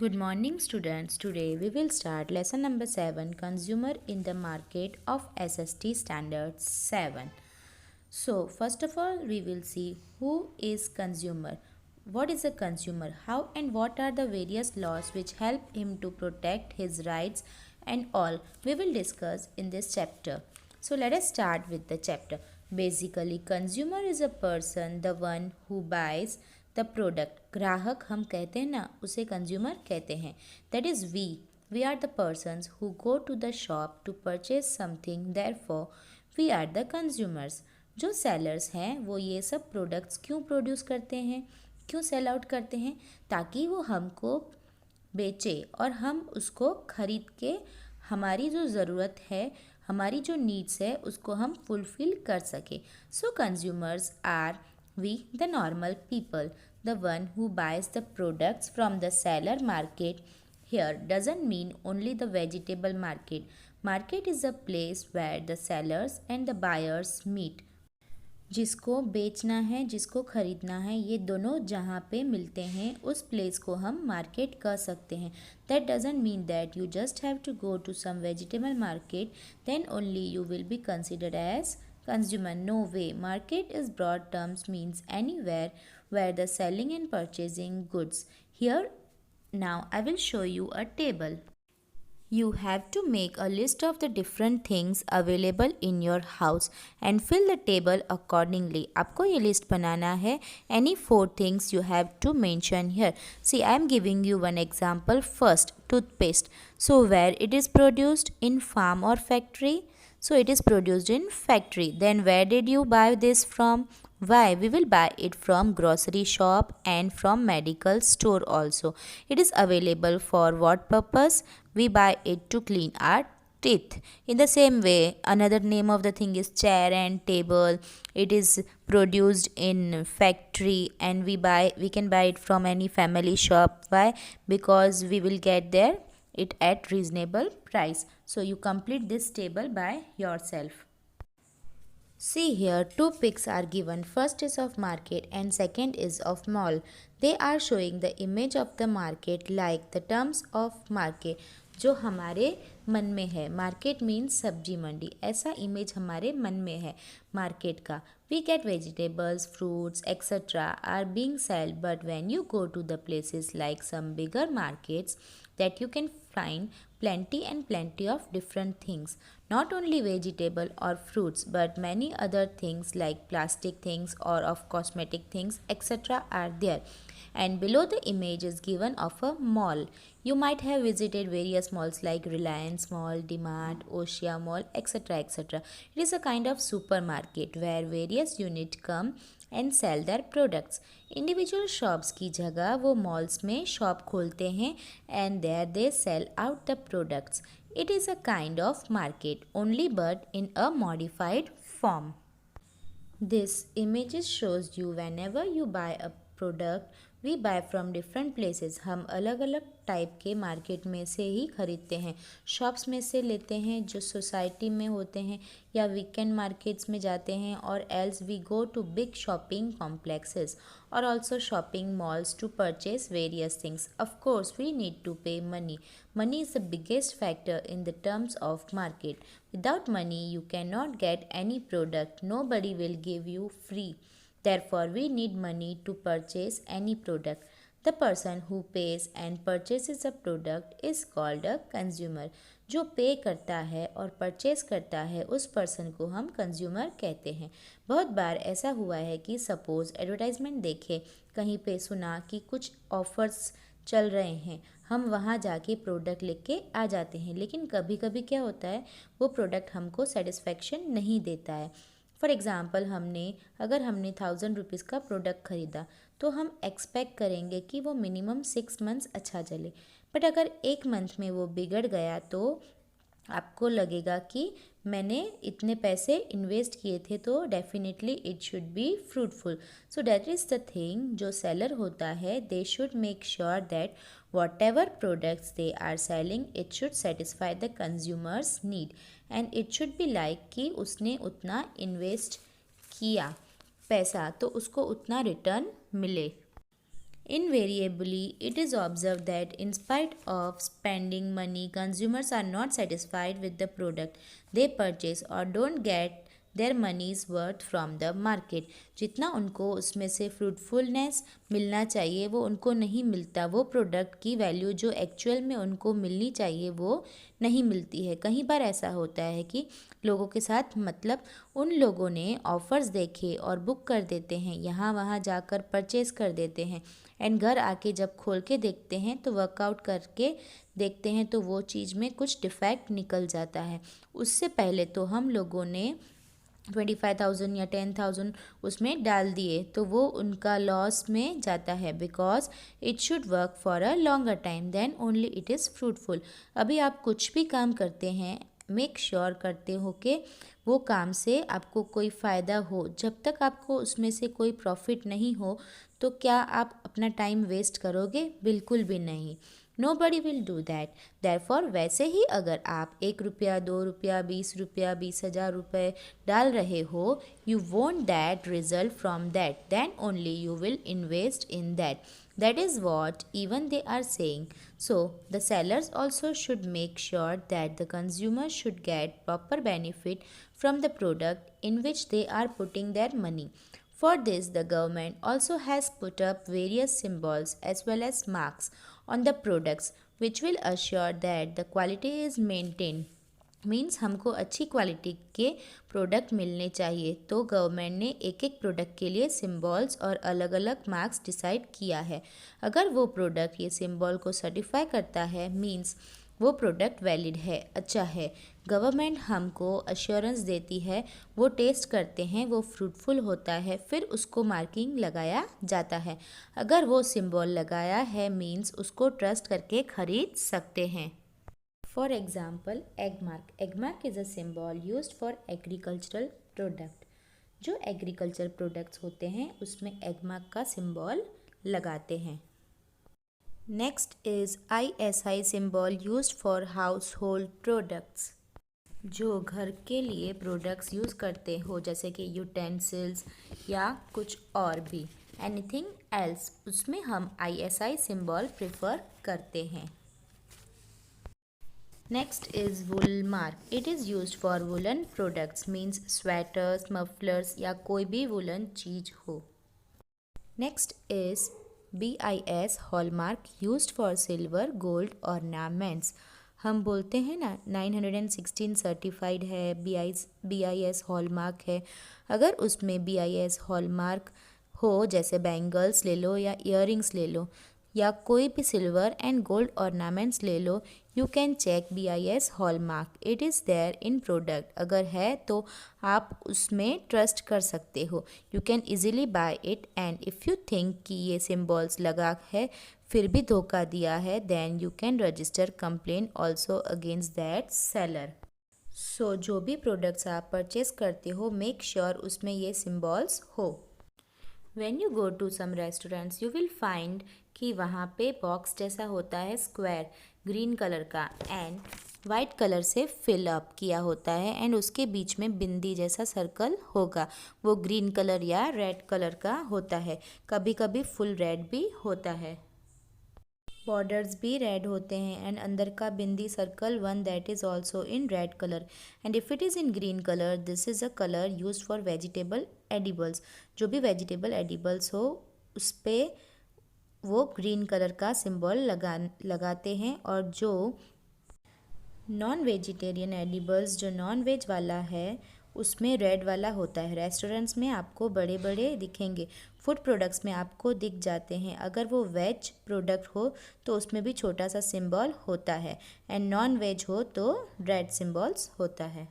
Good morning, students. Today we will start lesson number 7, Consumer in the Market of SST Standard 7. So, first of all, we will see who is consumer. What is a consumer? How and what are the various laws which help him to protect his rights and all we will discuss in this chapter. So, let us start with the chapter. Basically, consumer is a person, the one who buys the product. ग्राहक हम कहते हैं ना, उसे consumer कहते हैं. That is we are the persons who go to the shop to purchase something. Therefore, we are the consumers. जो sellers हैं वो ये सब प्रोडक्ट्स क्यों प्रोड्यूस करते हैं, क्यों सेल आउट करते हैं, ताकि वो हमको बेचे और हम उसको खरीद के हमारी जो ज़रूरत है, हमारी जो नीड्स है उसको हम फुलफ़िल कर सके. So consumers are we the normal people, the one who buys the products from the seller market. Here doesn't mean only the vegetable market. Market is a place where the sellers and the buyers meet. जिसको बेचना है, जिसको ख़रीदना है, ये दोनों जहाँ पे मिलते हैं उस प्लेस को हम मार्केट कह सकते हैं. That doesn't mean that you just have to go to some vegetable market then only you will be considered as consumer. No way. Market is broad terms, means anywhere where the selling and purchasing goods. Here now I will show you a table. You have to make a list of the different things available in your house and fill the table accordingly. आपको ये list बनाना है. Any 4 things you have to mention here. See, I am giving you one example. First, toothpaste. So where it is produced, in farm or factory? So it is produced in factory. Then where did you buy this from? Why? We will buy it from grocery shop and from medical store also. It is available for what purpose? We buy it to clean our teeth. In the same way, another name of the thing is chair and table. It is produced in factory and we can buy it from any family shop. Why? Because we will get there it at reasonable price. So you complete this table by yourself. See here, 2 pics are given. First is of market and second is of mall. They are showing the image of the market like the terms of market. जो हमारे मन में है, market means सब्जी मंडी, ऐसा image हमारे मन में है मार्केट का. We get vegetables, fruits etcetera are being sell, but when you go to the places like some bigger markets that you can find plenty of different things, not only vegetable or fruits but many other things like plastic things or of cosmetic things etc are there. And below the image is given of a mall. You might have visited various malls like Reliance Mall, DMart, Oshia Mall, etc. etc. It is a kind of supermarket where various units come and sell their products. Individual shops की जगह वो malls में shop खोलते हैं and there they sell out the products. It is a kind of market only but in a modified form. This images shows you whenever you buy a product, we buy from different places. हम अलग अलग type के market में से ही खरीदते हैं. Shops में से लेते हैं जो सोसाइटी में होते हैं या वीकेंड मार्केट्स में जाते हैं, और else we go to big shopping complexes or also shopping malls to purchase various things. Of course, we need to pay money. Money is the biggest factor in the terms of market. Without money, you cannot get any product. Nobody will give you free. Therefore, we need money to purchase any product. The person who pays and purchases a product is called a consumer. जो पे करता है और purchase करता है उस person को हम कंज्यूमर कहते हैं. बहुत बार ऐसा हुआ है कि सपोज़ एडवर्टाइजमेंट देखे, कहीं पे सुना कि कुछ ऑफ़र्स चल रहे हैं, हम वहाँ जाके प्रोडक्ट लेके आ जाते हैं, लेकिन कभी कभी क्या होता है वो प्रोडक्ट हमको सेटिस्फेक्शन नहीं देता है. फॉर एग्ज़ाम्पल अगर हमने 1000 रुपीज़ का प्रोडक्ट ख़रीदा तो हम एक्सपेक्ट करेंगे कि वो मिनिमम 6 मंथ्स अच्छा चले. बट अगर 1 मंथ में वो बिगड़ गया तो आपको लगेगा कि मैंने इतने पैसे इन्वेस्ट किए थे तो definitely it should be fruitful. So that is the thing. जो सेलर होता है they should make sure that whatever products they are selling it should satisfy the consumers need and it should be like कि उसने उतना invest किया पैसा तो उसको उतना रिटर्न मिले. Invariably, it is observed that in spite of spending money, consumers are not satisfied with the product they purchase or don't get their money's worth from the market. जितना उनको उसमें से फ्रूटफुलनेस मिलना चाहिए वो उनको नहीं मिलता। वो प्रोडक्ट की वैल्यू जो एक्चुअल में उनको मिलनी चाहिए वो नहीं मिलती है। कई बार ऐसा होता है कि लोगों के साथ मतलब उन लोगों ने ऑफ़र्स देखे और बुक कर देते हैं, यहाँ वहाँ जाकर परचेज़ कर देते हैं एंड घर आके जब खोल के देखते हैं तो वर्कआउट करके देखते हैं तो वो चीज़ में कुछ डिफेक्ट निकल जाता है। उससे पहले तो हम लोगों ने 25,000 या 10,000 उसमें डाल दिए तो वो उनका लॉस में जाता है, because it should work for a longer time then only it is fruitful. अभी आप कुछ भी काम करते हैं मेक श्योर करते हो कि वो काम से आपको कोई फ़ायदा हो। जब तक आपको उसमें से कोई प्रॉफिट नहीं हो तो क्या आप अपना टाइम वेस्ट करोगे? बिल्कुल भी नहीं। Nobody will do that. Therefore वैसे ही अगर आप 1 रुपया 2 रुपया 20 रुपया 20,000 रुपये डाल रहे हो, you want that result from that, then only you will invest in that. That is what even they are saying. So the sellers also should make sure that the consumer should get proper benefit from the product in which they are putting their money. For this, the government also has put up various symbols as well as marks on the products which will assure that the quality is maintained. Means हमको अच्छी quality के product मिलने चाहिए, तो government ने एक एक product के लिए सिंबल्स और अलग अलग मार्क्स डिसाइड किया है। अगर वो प्रोडक्ट ये सिंबल को सर्टिफाई करता है मीन्स वो प्रोडक्ट वैलिड है, अच्छा है। गवर्नमेंट हमको अश्योरेंस देती है, वो टेस्ट करते हैं, वो फ्रूटफुल होता है, फिर उसको मार्किंग लगाया जाता है। अगर वो सिंबल लगाया है मीन्स उसको ट्रस्ट करके ख़रीद सकते हैं। For example, egg mark. Egg mark is a symbol used for agricultural product. जो एग्रीकल्चर प्रोडक्ट्स होते हैं उसमें एग मार्क का सिंबल लगाते हैं। Next is ISI symbol used for house hold products. जो घर के लिए प्रोडक्ट्स यूज़ करते हो जैसे कि यूटेंसिल्स या कुछ और भी एनीथिंग एल्स, उसमें हम ISI सिंबल प्रेफर करते हैं। Next is wool mark. It is used for woolen products, means sweaters, mufflers या कोई भी woolen चीज़ हो। Next is BIS hallmark used for silver, gold ornaments. हम बोलते हैं ना 916 सर्टिफाइड है, BIS हॉलमार्क है। अगर उसमें BIS हॉलमार्क हो जैसे बैंगल्स ले लो या इयररिंग्स ले लो या कोई भी सिल्वर एंड गोल्ड ऑर्नामेंट्स ले लो, you can check BIS hallmark, it is there in product. अगर है तो आप उसमें ट्रस्ट कर सकते हो, you can easily buy it. And if you think कि ये सिम्बॉल्स लगा है फिर भी धोखा दिया है, then you can register complain also against that seller. So जो भी प्रोडक्ट्स आप परचेज करते हो मेक श्योर उसमें ये सिम्बॉल्स हो। When you go to some restaurants, you will find कि वहाँ पे बॉक्स जैसा होता है स्क्वायर ग्रीन कलर का एंड वाइट कलर से फिल अप किया होता है एंड उसके बीच में बिंदी जैसा सर्कल होगा, वो ग्रीन कलर या रेड कलर का होता है, कभी कभी फुल रेड भी होता है। बॉर्डर्स भी रेड होते हैं एंड अंदर का bindi circle one that is also in red colour and if it is in green colour this is a colour use for vegetable edibles. जो भी वेजिटेबल एडिबल्स हो उस पर वो ग्रीन कलर का सिंबल लगाते हैं। और जो नॉन वेजिटेरियन एडिबल्स जो नॉन वेज वाला है उसमें रेड वाला होता है। रेस्टोरेंट्स में आपको बड़े बड़े दिखेंगे, फूड प्रोडक्ट्स में आपको दिख जाते हैं। अगर वो वेज प्रोडक्ट हो तो उसमें भी छोटा सा सिंबल होता है एंड नॉन वेज हो तो रेड सिंबल्स होता है।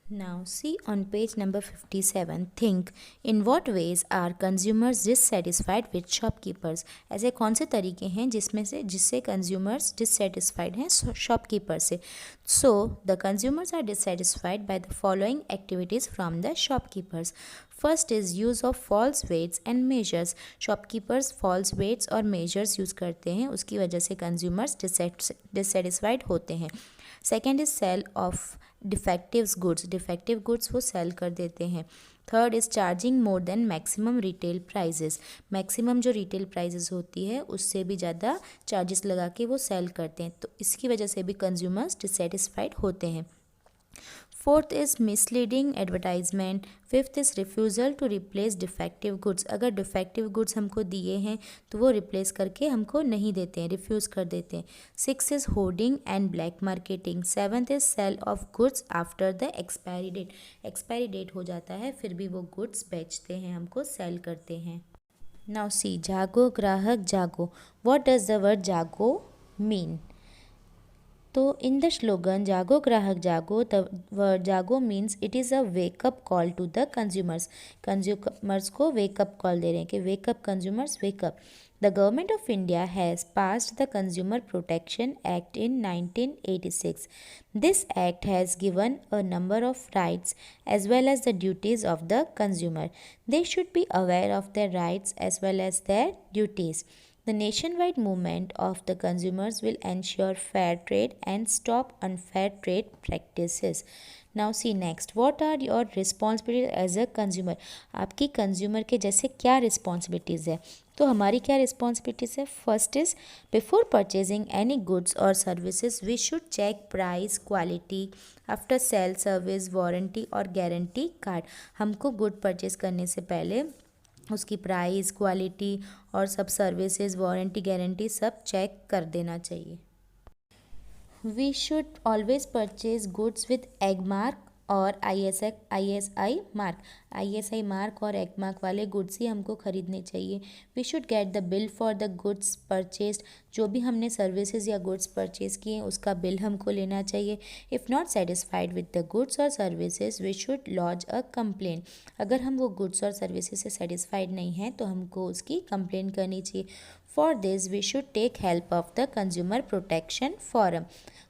Now see on page number 57, think in what ways are consumers dissatisfied with shopkeepers. ऐसे कौन से तरीके हैं जिससे consumers dissatisfied हैं shopkeeper से। So the consumers are dissatisfied by the following activities from the shopkeepers. First is use of false weights and measures. Shopkeepers false weights और measures use करते हैं, उसकी वजह से कंज्यूमर्स डिससेटिस्फाइड होते हैं। Second is sale of defective goods वो sell कर देते हैं। Third is charging more than maximum retail prices, maximum जो रिटेल प्राइजेस होती है उससे भी ज़्यादा चार्जेस लगा के वो सेल करते हैं, तो इसकी वजह से भी कंज्यूमर्स डिससेटिस्फाइड होते हैं। Fourth is misleading advertisement. Fifth is refusal to replace defective goods, अगर डिफेक्टिव गुड्स हमको दिए हैं तो वो रिप्लेस करके हमको नहीं देते हैं, रिफ्यूज़ कर देते हैं। Six is hoarding and black marketing. Seventh is sale of goods after the expiry date, expiry date हो जाता है फिर भी वो गुड्स बेचते हैं, हमको सेल करते हैं। नाउ सी जागो ग्राहक जागो, व्हाट डज द वर्ड जागो मीन? तो इन द स्लोगन जागो ग्राहक जागो, द वर्ड जागो means it is a wake up call to the consumers, consumers को वेकअप कॉल दे रहे हैं कि wake up consumers wake up. The government of India has passed the consumer protection act in 1986. This act has given a number of rights as well as the duties of the consumer. They should be aware of their rights as well as their duties. The nationwide movement of the consumers will ensure fair trade and stop unfair trade practices. Now see next, what are your responsibilities as a consumer? आपकी consumer के जैसे क्या responsibilities है? तो हमारी क्या responsibilities है? First is before purchasing any goods और services we should check price, quality, after sale service, warranty और गारंटी कार्ड। हमको गुड परचेज करने से पहले उसकी प्राइस, क्वालिटी और सब सर्विसेज, वारंटी, गारंटी सब चेक कर देना चाहिए। We should always purchase goods with Agmark और ISI मार्क और एग मार्क वाले गुड्स ही हमको ख़रीदने चाहिए। We should get the bill for the goods purchased, जो भी हमने सर्विसेज या गुड्स परचेज किए हैं उसका बिल हमको लेना चाहिए। If not satisfied with the goods और services we should launch a complain, अगर हम वो गुड्स और सर्विसेज से सेटिस्फाइड नहीं हैं तो हमको उसकी कंप्लेन करनी चाहिए। For this we should take help of the consumer protection forum.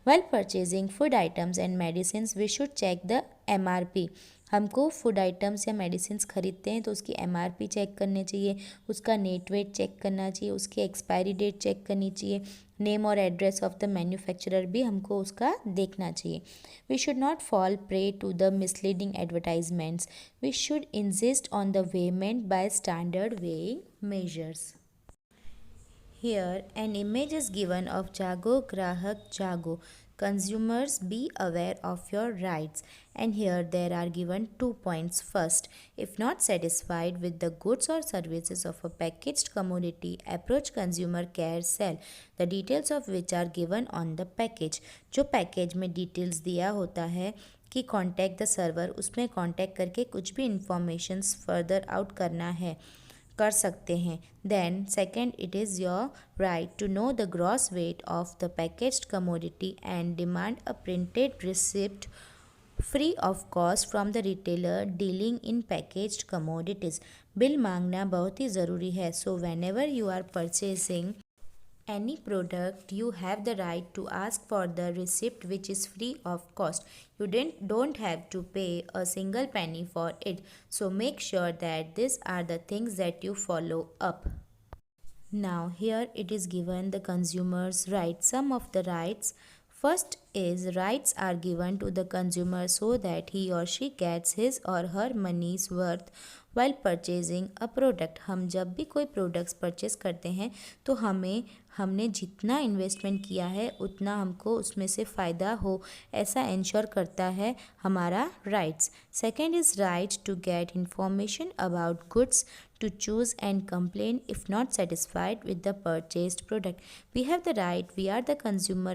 While purchasing food items and medicines, we should check the MRP. हमको फूड आइटम्स या मेडिसिन्स खरीदते हैं तो उसकी MRP चेक करनी चाहिए, उसका नेट वेट चेक करना चाहिए, उसकी एक्सपायरी डेट चेक करनी चाहिए, नेम और एड्रेस ऑफ द मैन्युफैक्चरर भी हमको उसका देखना चाहिए। We should not fall prey to the misleading advertisements. We should insist on the weighment by standard weighing measures. Here an image is given of Jago Grahak Jago. Consumers, be aware of your rights. And here there are given 2 points. First, if not satisfied with the goods or services of a packaged commodity, approach consumer care cell, the details of which are given on the package. जो package में details दिया होता है कि contact the server, उसमें contact करके कुछ भी इंफॉर्मेशंस फर्दर आउट करना है कर सकते हैं। Then second, it is your right to know the gross weight of the packaged commodity and demand a printed receipt free of cost from the retailer dealing in packaged commodities. Bill मांगना बहुत ही ज़रूरी है। So whenever you are purchasing any product, you have the right to ask for the receipt which is free of cost. You don't have to pay a single penny for it. So make sure that these are the things that you follow up. Now here it is given the consumer's rights. Some of the rights. First is rights are given to the consumer so that he or she gets his or her money's worth while purchasing a product. हम जब भी कोई products purchase करते हैं तो हमने जितना investment किया है उतना हमको उसमें से फ़ायदा हो, ऐसा इंश्योर करता है हमारा rights. Second is right to get information about goods, to choose and complain if not satisfied with the purchased product. We have the right, we are the consumer,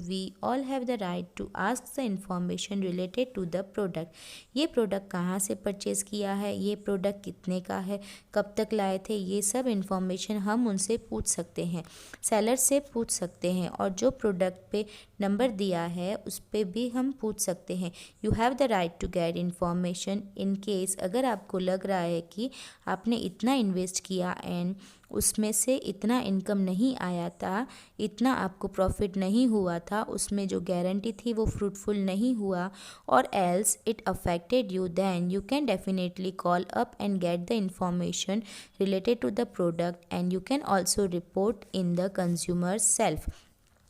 we all have the right to ask the information related to the product. ये product कहाँ से purchase किया है, ये product कितने का है, कब तक लाए थे, ये सब इंफॉर्मेशन हम उनसे पूछ सकते हैं, सेलर से पूछ सकते हैं, और जो प्रोडक्ट पे नंबर दिया है उस पर भी हम पूछ सकते हैं। You have the right to get information in case, अगर आपको लग रहा है कि आपने इतना इन्वेस्ट किया एंड उसमें से इतना इनकम नहीं आया था, इतना आपको प्रॉफिट नहीं हुआ था, उसमें जो गारंटी थी वो फ्रूटफुल नहीं हुआ, और else it affected you, then you can definitely call up and get the information related to the product and you can also report in the consumer self.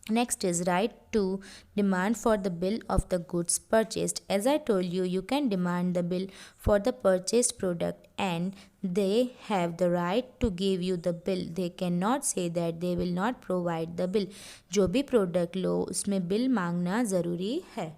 Next is right to demand for the bill of the goods purchased. As I told you, you can demand the bill for the purchased product and they have the right to give you the bill. They cannot say that they will not provide the bill. जो भी product लो उसमें bill मांगना ज़रूरी है.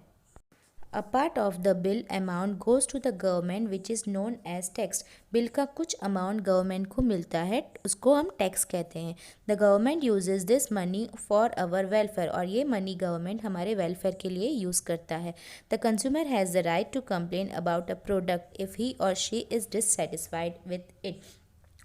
A part of the bill amount goes to the government which is known as tax. Bill का कुछ amount government को मिलता है, उसको हम टैक्स कहते हैं. The government uses this money for our welfare, और ये मनी गवर्नमेंट हमारे वेलफेयर के लिए यूज़ करता है. The consumer has the right to complain about a product if he और she is dissatisfied with it.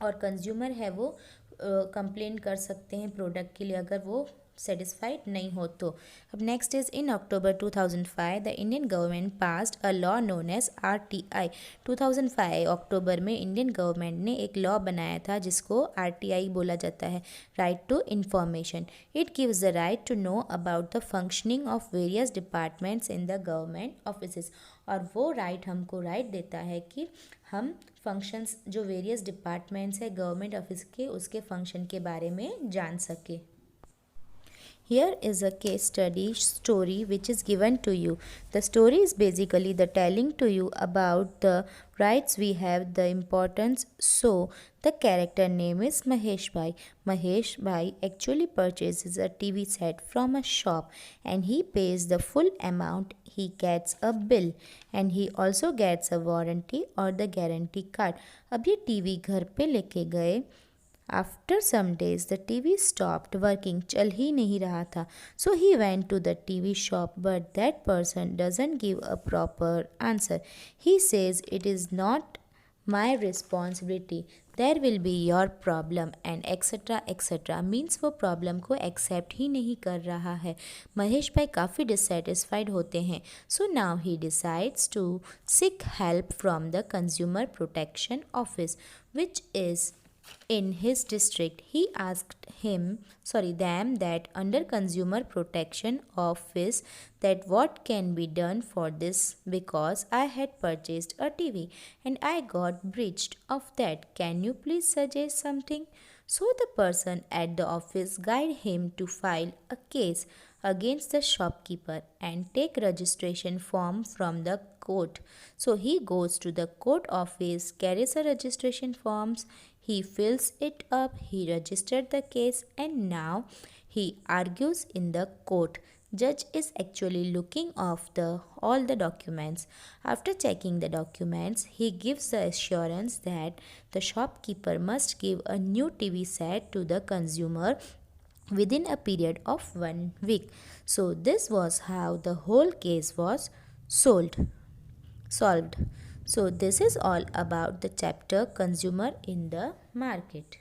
और कंज्यूमर है वो कंप्लेन कर सकते हैं प्रोडक्ट के लिए अगर वो सेटिस्फाइड नहीं हो तो. अब next is in October 2005 the Indian government passed a law known as RTI. 2005 अक्टूबर में इंडियन गवर्नमेंट ने एक लॉ बनाया था जिसको RTI बोला जाता है, right to information. It gives the right to know about the functioning of various departments in the government office. और वो राइट हमको राइट देता है कि हम फंक्शंस जो वेरियस डिपार्टमेंट्स है गवर्नमेंट ऑफिस के उसके फंक्शन के बारे में जान सके. Here is a case study story which is given to you. The story is basically the telling to you about the rights we have, the importance. So, the character name is Mahesh Bhai. Mahesh Bhai actually purchases a TV set from a shop and he pays the full amount. He gets a bill and he also gets a warranty or the guarantee card. अब ये TV घर पे लेके गए. After some days the TV stopped working, चल ही नहीं रहा था. So he went to the TV shop but that person doesn't give a proper answer. He says it is not my responsibility, there will be your problem and etc etc. Means वो problem को accept ही नहीं कर रहा है. महेश भाई काफ़ी dissatisfied होते हैं. So now he decides to seek help from the consumer protection office which is in his district. He asked them that under consumer protection office that what can be done for this because I had purchased a TV and I got breached of that. Can you please suggest something? So the person at the office guided him to file a case against the shopkeeper and take registration form from the court. So he goes to the court office, carries a registration forms, he fills it up, he registered the case and now he argues in the court. Judge is actually looking of all the documents. After checking the documents, he gives the assurance that the shopkeeper must give a new TV set to the consumer within a period of 1 week. So this was how the whole case was solved. So this is all about the chapter consumer in the market.